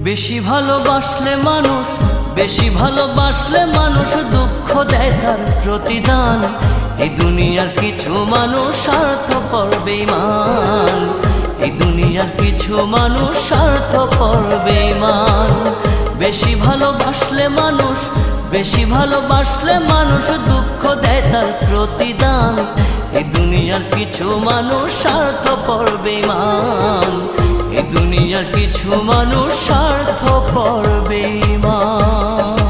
বেশি ভালোবাসলে মানুষ, বেশি ভালোবাসলে মানুষ দুঃখ দেয় তার প্রতিদান। এই দুনিয়ার কিছু মানুষ স্বার্থপর বেঈমান, এই দুনিয়ার কিছু মানুষ স্বার্থপর বেঈমান। বেশি ভালোবাসলে মানুষ, বেশি ভালোবাসলে মানুষ দুঃখ দেয় তার প্রতিদান। এই দুনিয়ার কিছু মানুষ স্বার্থপর বেঈমান, এই দুনিয়ার কিছু মানুষ স্বার্থপর বেঈমান।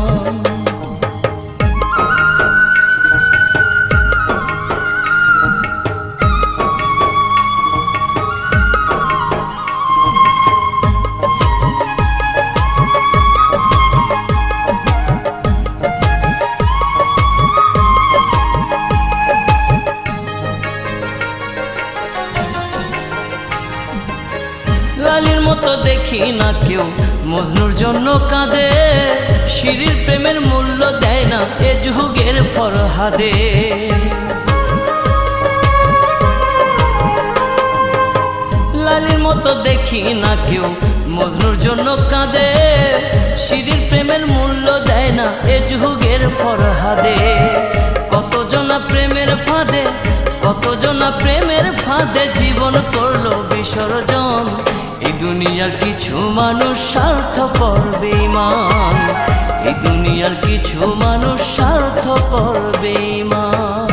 লালির মতো দেখি না কেউ মজনুর জন্য কাঁদে, শিরির প্রেমের মূল্য দেয় না এ যুগের ফরহাদে। লালির মতো দেখি না কেউ মজনুর জন্য কাঁদে, শিরির প্রেমের মূল্য দেয় না এ যুগের ফরহাদে। কতজনা প্রেমের ফাঁদে, কতজনা প্রেমের ফাঁদে জীবন করলো বিসর্জন। এই দুনিয়ার কিছু মানুষ স্বার্থপর বেঈমান, এই দুনিয়ার কিছু মানুষ স্বার্থপর বেঈমান।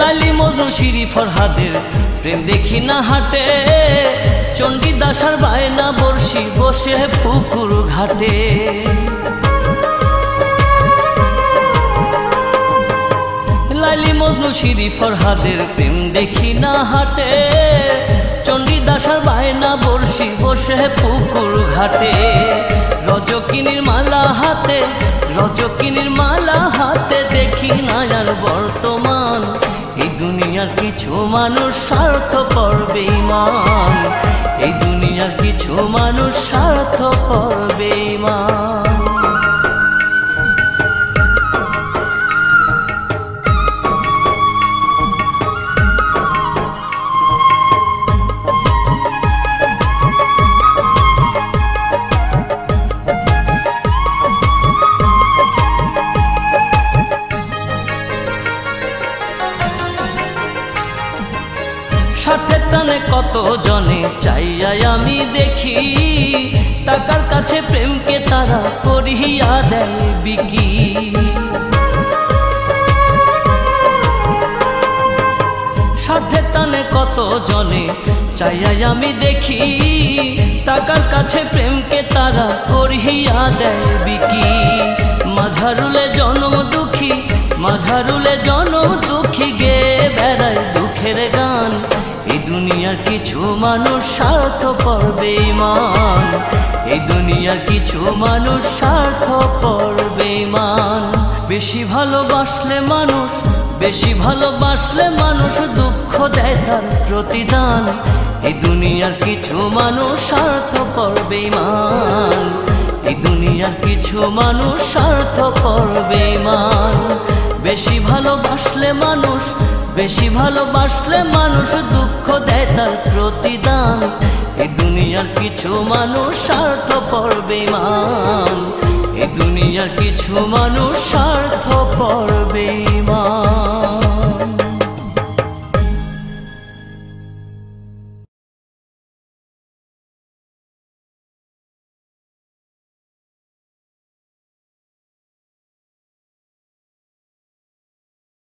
লালি মজনু শিরি ফরহাদের প্রেম দেখি না হাটে, চণ্ডীদাস আর বায়না বর্ষি বসে পুকুর ঘাটে। লালি মজনু শিরি ফরহাদের প্রেম দেখি না হাটে, চণ্ডীদাস আর বায়না বর্ষি বসে পুকুর ঘাটে। রজকিনীর মালা হাতে, রজকিনীর মালা হাতে দেখি না আর বর্তমান। এই দুনিয়ার কিছু মানুষ স্বার্থপর বেঈমান, এই দুনিয়ার কিছু মানুষ স্বার্থপর বেঈমান। স্বার্থের টানে কত জনে চাইয়া আমি দেখি, টাকার কাছে প্রেমকে তারা করিয়া দেয় বিকি। স্বার্থের টানে কত জনে চাইয়া আমি দেখি, টাকার কাছে প্রেমকে তারা করিয়া দেয় বিকি। মাঝারুলে জনম দুঃখী, মাঝারুলে জনম দুঃখী গে বেড়ায় দুঃখের গান। এই দুনিয়ার কিছু মানুষ স্বার্থপর বেঈমান, এই দুনিয়ার কিছু মানুষ স্বার্থপর বেঈমান। বেশি ভালোবাসলে মানুষ, বেশি ভালোবাসলে মানুষ দুঃখ দেয় তার প্রতিদান। এই দুনিয়ার কিছু মানুষ স্বার্থপর বেঈমান, এই দুনিয়ার কিছু মানুষ স্বার্থপর বেঈমান। বেশি ভালোবাসলে মানুষ, বেশি ভালোবাসলে মানুষ দুঃখ দেয় তার প্রতিদান। এই দুনিয়ার কিছু মানুষ স্বার্থপর বেঈমান, এই দুনিয়ার কিছু মানুষ স্বার্থপর বেঈমান।